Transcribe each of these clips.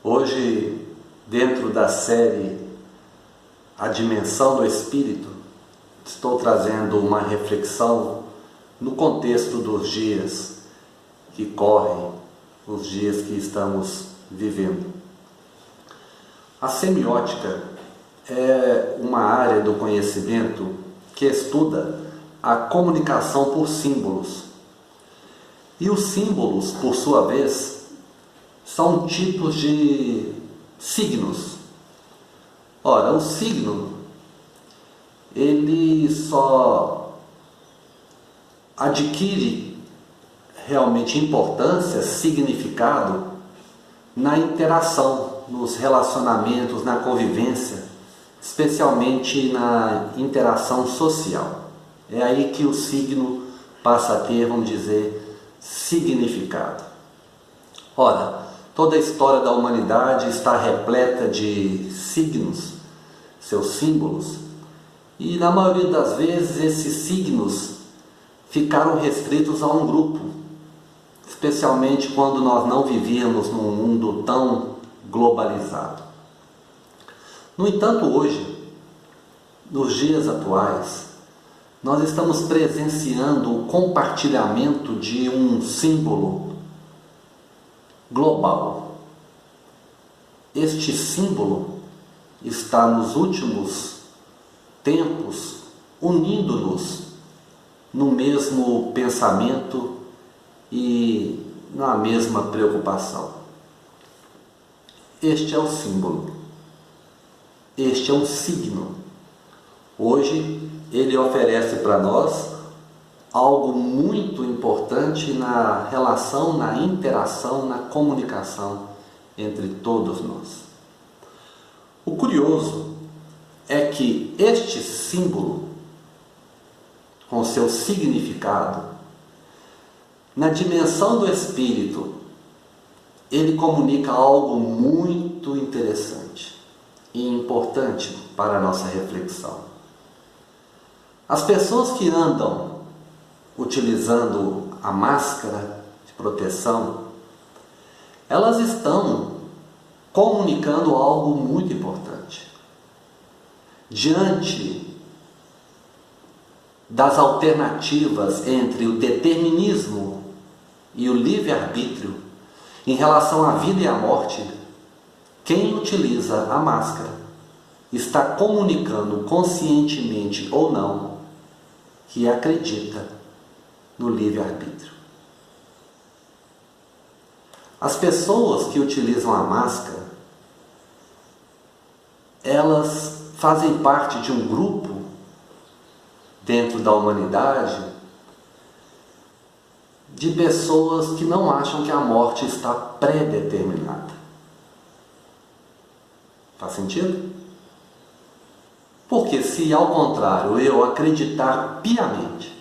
Hoje, dentro da série A Dimensão do Espírito, estou trazendo uma reflexão no contexto dos dias que correm, os dias que estamos vivendo. A semiótica é uma área do conhecimento que estuda a comunicação por símbolos. E os símbolos, por sua vez, são tipos de signos. Ora, o signo, ele só adquire realmente importância, significado, na interação, nos relacionamentos, na convivência, especialmente na interação social. É aí que o signo passa a ter, vamos dizer, significado. Ora, toda a história da humanidade está repleta de signos, seus símbolos, e na maioria das vezes esses signos ficaram restritos a um grupo, especialmente quando nós não vivíamos num mundo tão globalizado. No entanto, hoje, nos dias atuais, nós estamos presenciando o compartilhamento de um símbolo global. Este símbolo está nos últimos tempos unindo-nos no mesmo pensamento e na mesma preocupação. Este é o símbolo. Este é um signo. Hoje ele oferece para nós algo muito importante na relação, na interação, na comunicação entre todos nós. O curioso é que este símbolo, com seu significado, na dimensão do espírito, ele comunica algo muito interessante e importante para a nossa reflexão. As pessoas que andam utilizando a máscara de proteção, elas estão comunicando algo muito importante. Diante das alternativas entre o determinismo e o livre-arbítrio em relação à vida e à morte, quem utiliza a máscara está comunicando conscientemente ou não que acredita no livre-arbítrio. As pessoas que utilizam a máscara, elas fazem parte de um grupo dentro da humanidade de pessoas que não acham que a morte está pré-determinada. Faz sentido? Porque se, ao contrário, eu acreditar piamente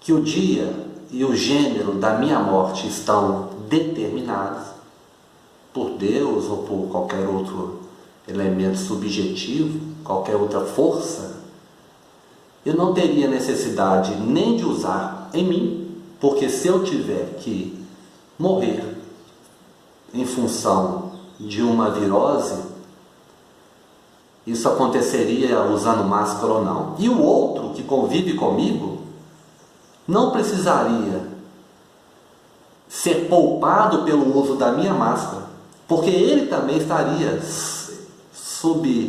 que o dia e o gênero da minha morte estão determinados por Deus ou por qualquer outro elemento subjetivo, qualquer outra força, eu não teria necessidade nem de usar em mim, porque se eu tiver que morrer em função de uma virose, isso aconteceria usando máscara ou não. E o outro que convive comigo não precisaria ser poupado pelo uso da minha máscara, porque ele também estaria sublocado,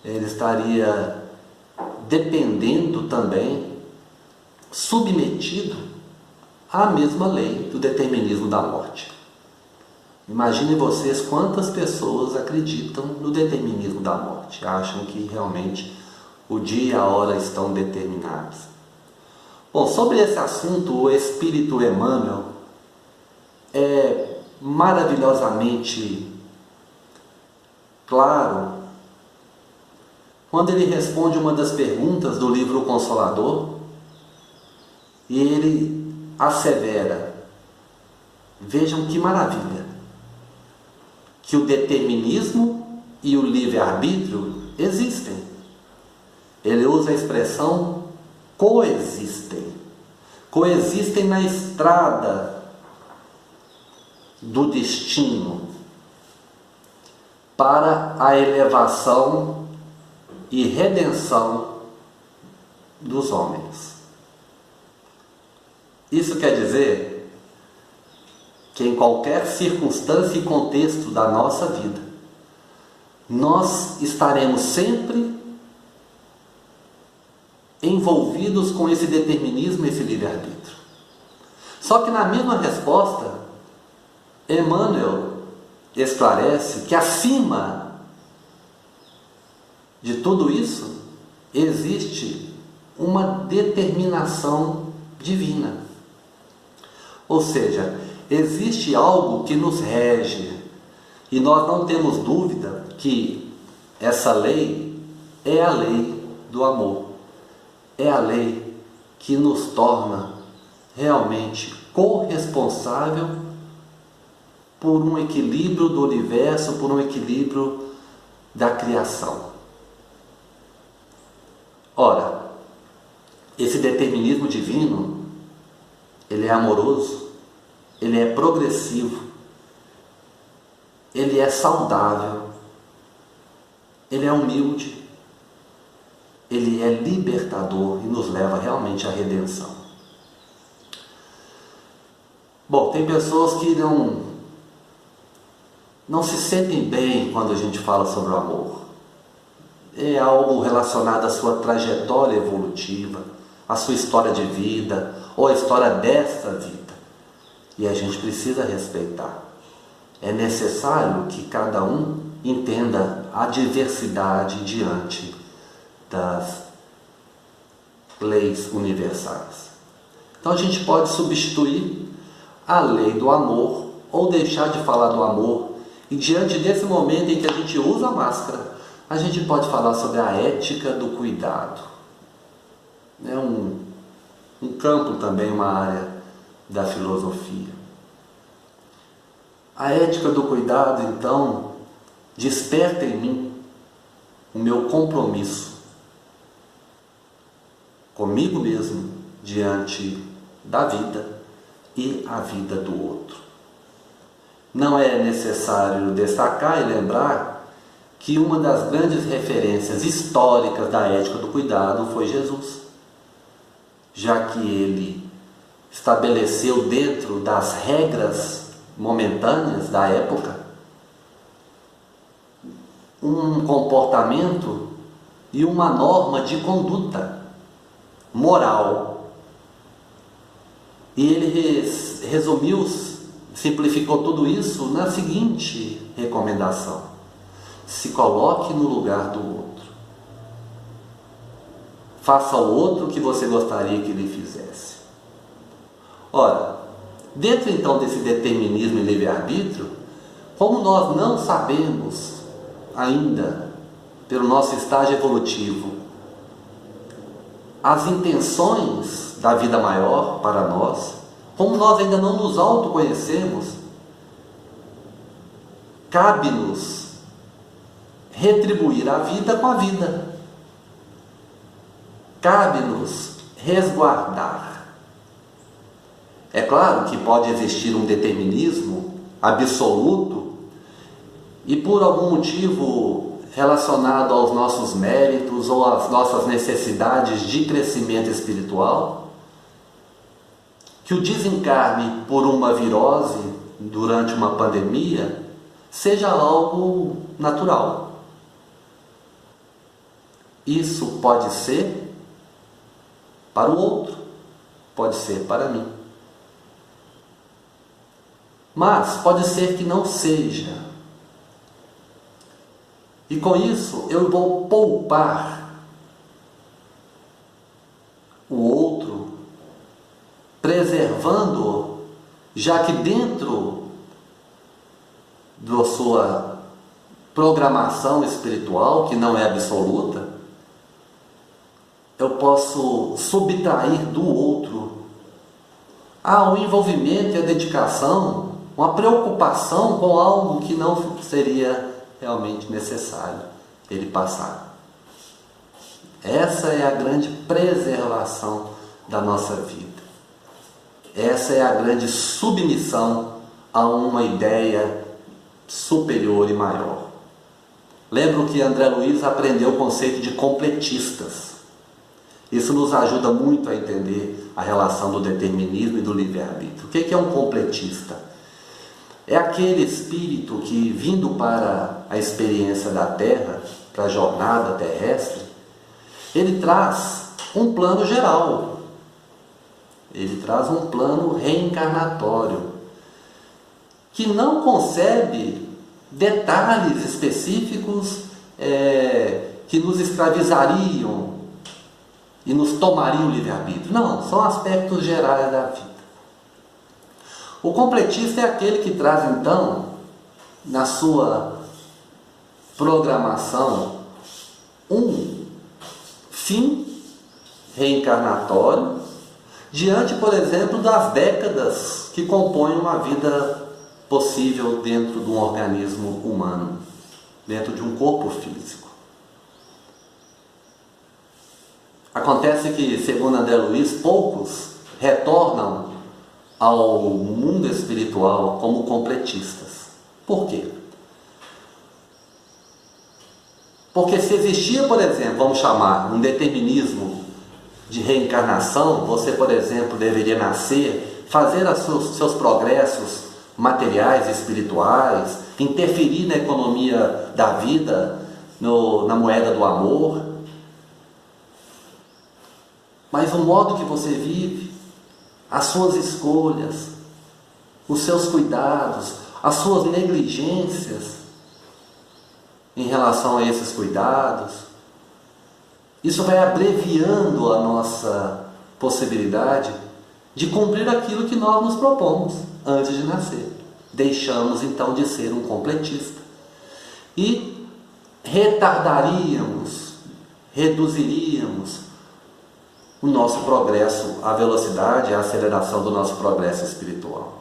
ele estaria dependendo também, submetido à mesma lei do determinismo da morte. Imaginem vocês quantas pessoas acreditam no determinismo da morte, acham que realmente o dia e a hora estão determinados. Bom, sobre esse assunto, o Espírito Emmanuel é maravilhosamente claro quando ele responde uma das perguntas do livro Consolador, e ele assevera, vejam que maravilha, que o determinismo e o livre-arbítrio existem. Ele usa a expressão coexistem. Coexistem na estrada do destino para a elevação e redenção dos homens. Isso quer dizer que em qualquer circunstância e contexto da nossa vida, nós estaremos sempre envolvidos com esse determinismo, esse livre-arbítrio. Só que na mesma resposta, Emmanuel esclarece que acima de tudo isso existe uma determinação divina. Ou seja, existe algo que nos rege e nós não temos dúvida que essa lei é a lei do amor. É a lei que nos torna realmente corresponsável por um equilíbrio do universo, por um equilíbrio da criação. Ora, esse determinismo divino, ele é amoroso, ele é progressivo, ele é saudável, ele é humilde, ele é libertador e nos leva realmente à redenção. Bom, tem pessoas que não se sentem bem quando a gente fala sobre o amor. É algo relacionado à sua trajetória evolutiva, à sua história de vida, ou à história desta vida. E a gente precisa respeitar. É necessário que cada um entenda a diversidade diante das leis universais. Então a gente pode substituir a lei do amor ou deixar de falar do amor, e diante desse momento em que a gente usa a máscara, a gente pode falar sobre a ética do cuidado. É um campo também, uma área da filosofia. A ética do cuidado, então, desperta em mim o meu compromisso comigo mesmo diante da vida e a vida do outro. Não é necessário destacar e lembrar que uma das grandes referências históricas da ética do cuidado foi Jesus, já que ele estabeleceu dentro das regras momentâneas da época um comportamento e uma norma de conduta moral. E ele resumiu, simplificou tudo isso na seguinte recomendação: se coloque no lugar do outro. Faça ao outro o que você gostaria que ele fizesse. Ora, dentro então desse determinismo e livre-arbítrio, como nós não sabemos ainda, pelo nosso estágio evolutivo, as intenções da vida maior para nós, como nós ainda não nos autoconhecemos, cabe-nos retribuir a vida com a vida. Cabe-nos resguardar. É claro que pode existir um determinismo absoluto e por algum motivo relacionado aos nossos méritos ou às nossas necessidades de crescimento espiritual, que o desencarne por uma virose durante uma pandemia seja algo natural. Isso pode ser para o outro, pode ser para mim. Mas pode ser que não seja. E com isso eu vou poupar o outro, preservando-o, já que dentro da sua programação espiritual, que não é absoluta, eu posso subtrair do outro um envolvimento e a dedicação, uma preocupação com algo que não seria realmente necessário ele passar. Essa é a grande preservação da nossa vida. Essa é a grande submissão a uma ideia superior e maior. Lembro que André Luiz aprendeu o conceito de completistas. Isso nos ajuda muito a entender a relação do determinismo e do livre-arbítrio. O que é um completista? É aquele espírito que, vindo para a experiência da Terra, para a jornada terrestre, ele traz um plano geral. Ele traz um plano reencarnatório, que não concebe detalhes específicos que nos escravizariam e nos tomariam o livre-arbítrio. Não, são aspectos gerais da vida. O completista é aquele que traz, então, na sua programação, um fim reencarnatório, diante, por exemplo, das décadas que compõem uma vida possível dentro de um organismo humano, dentro de um corpo físico. Acontece que, segundo André Luiz, poucos retornam ao mundo espiritual como completistas. Por quê? Porque se existia, por exemplo, vamos chamar um determinismo de reencarnação, você, por exemplo, deveria nascer, fazer seus progressos materiais e espirituais, interferir na economia da vida, na moeda do amor. Mas o modo que você vive, as suas escolhas, os seus cuidados, as suas negligências em relação a esses cuidados, isso vai abreviando a nossa possibilidade de cumprir aquilo que nós nos propomos antes de nascer. Deixamos então de ser um completista e retardaríamos, reduziríamos o nosso progresso, a velocidade, a aceleração do nosso progresso espiritual.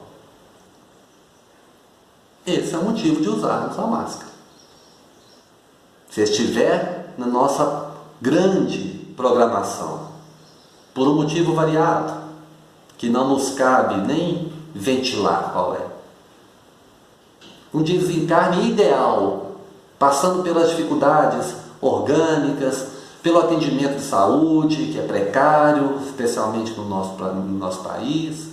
Esse é o motivo de usarmos a máscara. Se estiver na nossa grande programação, por um motivo variado, que não nos cabe nem ventilar qual é. Um desencarne ideal, passando pelas dificuldades orgânicas, pelo atendimento de saúde, que é precário, especialmente no nosso país.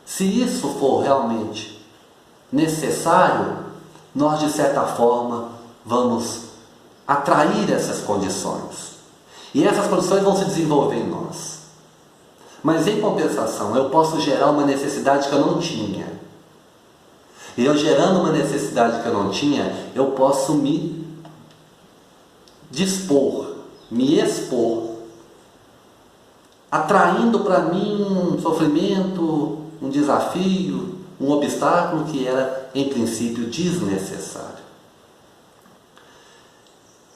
Se isso for realmente necessário, nós, de certa forma, vamos atrair essas condições. E essas condições vão se desenvolver em nós. Mas, em compensação, eu posso gerar uma necessidade que eu não tinha. E eu gerando uma necessidade que eu não tinha, eu posso me dispor, me expor, atraindo para mim um sofrimento, um desafio, um obstáculo que era, em princípio, desnecessário.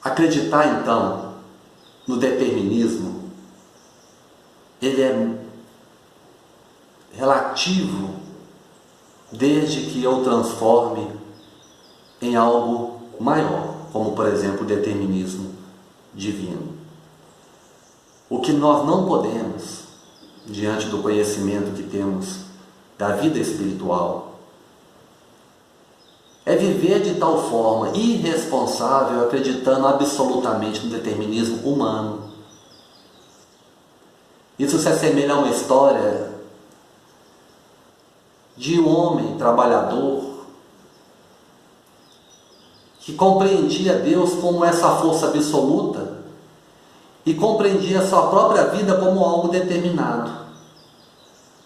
Acreditar, então, no determinismo, ele é relativo desde que eu transforme em algo maior, como, por exemplo, o determinismo divino. O que nós não podemos, diante do conhecimento que temos da vida espiritual, é viver de tal forma irresponsável, acreditando absolutamente no determinismo humano. Isso se assemelha a uma história de um homem trabalhador que compreendia Deus como essa força absoluta e compreendia a sua própria vida como algo determinado,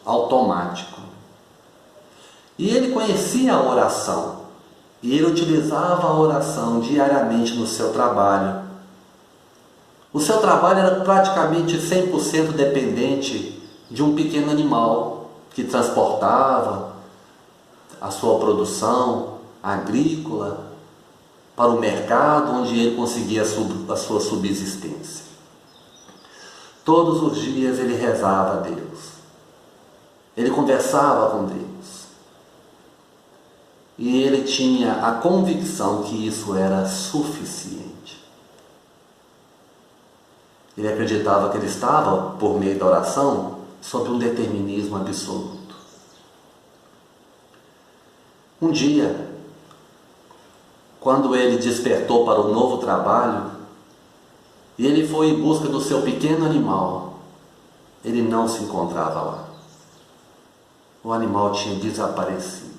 automático. E ele conhecia a oração, e ele utilizava a oração diariamente no seu trabalho. O seu trabalho era praticamente 100% dependente de um pequeno animal que transportava a sua produção agrícola para o mercado, onde ele conseguia a sua subsistência. Todos os dias ele rezava a Deus, ele conversava com Deus, e ele tinha a convicção que isso era suficiente. Ele acreditava que ele estava, por meio da oração, sob um determinismo absoluto. Um dia, quando ele despertou para o novo trabalho, e ele foi em busca do seu pequeno animal, ele não se encontrava lá. O animal tinha desaparecido.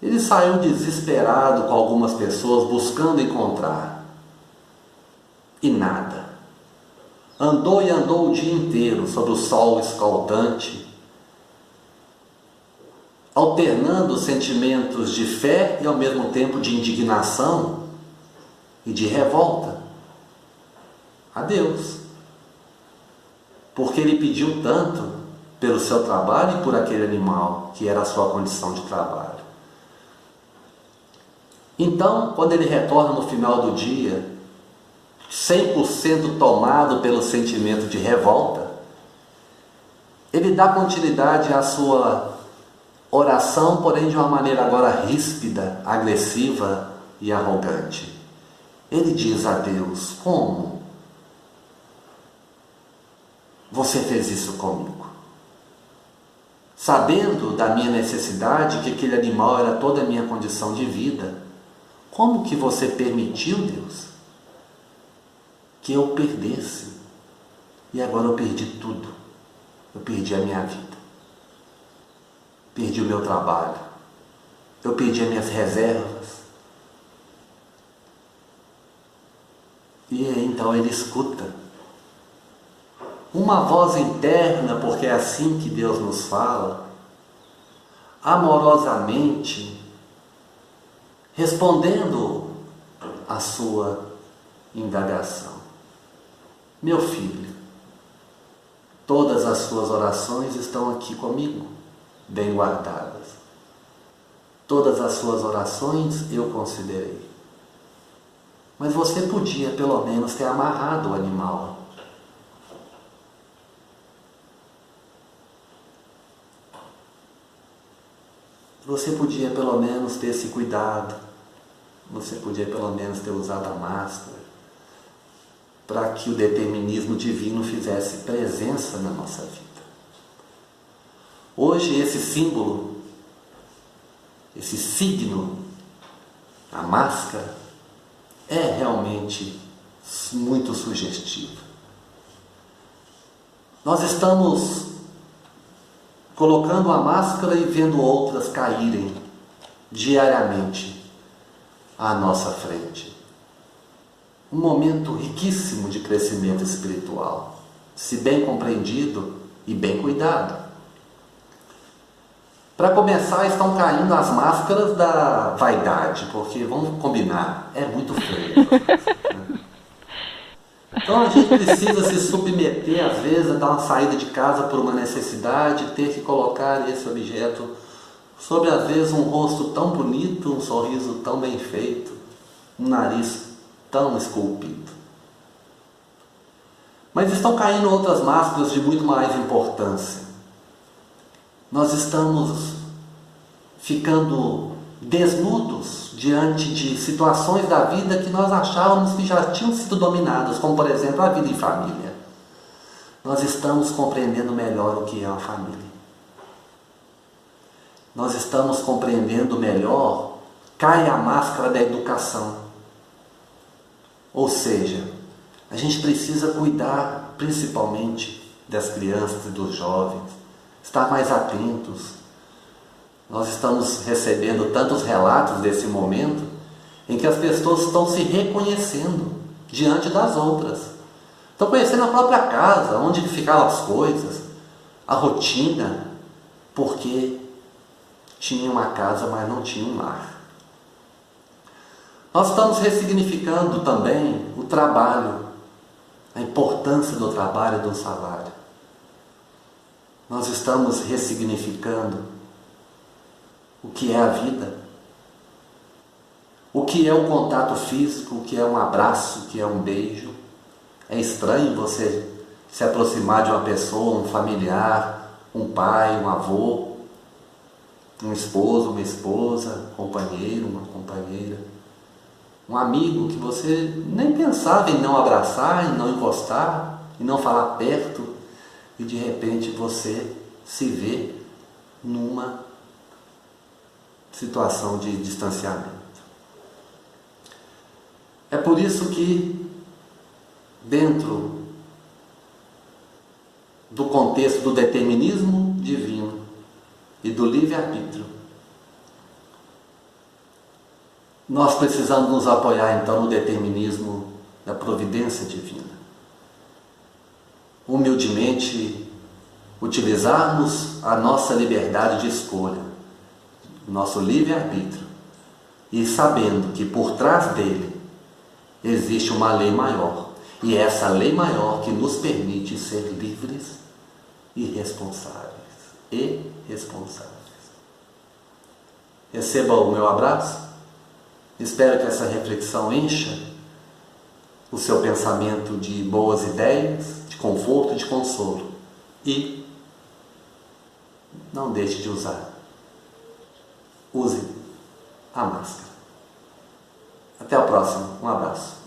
Ele saiu desesperado com algumas pessoas buscando encontrar. E nada. Andou e andou o dia inteiro sob o sol escaldante, alternando sentimentos de fé e ao mesmo tempo de indignação e de revolta a Deus. Porque ele pediu tanto pelo seu trabalho e por aquele animal, que era a sua condição de trabalho. Então, quando ele retorna no final do dia, 100% tomado pelo sentimento de revolta, ele dá continuidade à sua oração, porém de uma maneira agora ríspida, agressiva e arrogante. Ele diz a Deus: como você fez isso comigo? Sabendo da minha necessidade, que aquele animal era toda a minha condição de vida, como que você permitiu, Deus, que eu perdesse? E agora eu perdi tudo. Eu perdi a minha vida. Perdi o meu trabalho. Eu perdi as minhas reservas. E então ele escuta uma voz interna, porque é assim que Deus nos fala, amorosamente, respondendo à sua indagação. Meu filho, todas as suas orações estão aqui comigo, bem guardadas. Todas as suas orações eu considerei. Mas você podia pelo menos ter amarrado o animal. Você podia pelo menos ter se cuidado. Você podia pelo menos ter usado a máscara, para que o determinismo divino fizesse presença na nossa vida. Hoje esse símbolo, esse signo, a máscara, é realmente muito sugestivo. Nós estamos colocando a máscara e vendo outras caírem diariamente à nossa frente. Um momento riquíssimo de crescimento espiritual, se bem compreendido e bem cuidado. Para começar, estão caindo as máscaras da vaidade, porque, vamos combinar, é muito feio. Então a gente precisa se submeter, às vezes, a dar uma saída de casa por uma necessidade, ter que colocar esse objeto sobre, às vezes, um rosto tão bonito, um sorriso tão bem feito, um nariz tão esculpido. Mas estão caindo outras máscaras de muito mais importância. Nós estamos ficando desnudos diante de situações da vida que nós achávamos que já tinham sido dominadas, como por exemplo a vida em família. Nós estamos compreendendo melhor o que é uma família. Nós estamos compreendendo melhor, cai a máscara da educação. Ou seja, a gente precisa cuidar principalmente das crianças e dos jovens, estar mais atentos. Nós estamos recebendo tantos relatos desse momento em que as pessoas estão se reconhecendo diante das outras. Estão conhecendo a própria casa, onde ficavam as coisas, a rotina, porque tinha uma casa, mas não tinha um lar. Nós estamos ressignificando também o trabalho, a importância do trabalho e do salário. Nós estamos ressignificando o que é a vida, o que é o contato físico, o que é um abraço, o que é um beijo. É estranho você se aproximar de uma pessoa, um familiar, um pai, um avô, um esposo, uma esposa, um companheiro, uma companheira, um amigo que você nem pensava em não abraçar, em não encostar, em não falar perto, e de repente você se vê numa situação de distanciamento. É por isso que, dentro do contexto do determinismo divino e do livre-arbítrio, nós precisamos nos apoiar então no determinismo da providência divina. Humildemente utilizarmos a nossa liberdade de escolha, nosso livre-arbítrio, e sabendo que por trás dele existe uma lei maior, e é essa lei maior que nos permite ser livres e responsáveis. Receba o meu abraço. Espero que essa reflexão encha o seu pensamento de boas ideias, de conforto e de consolo. E não deixe de usar. Use a máscara. Até a próxima. Um abraço.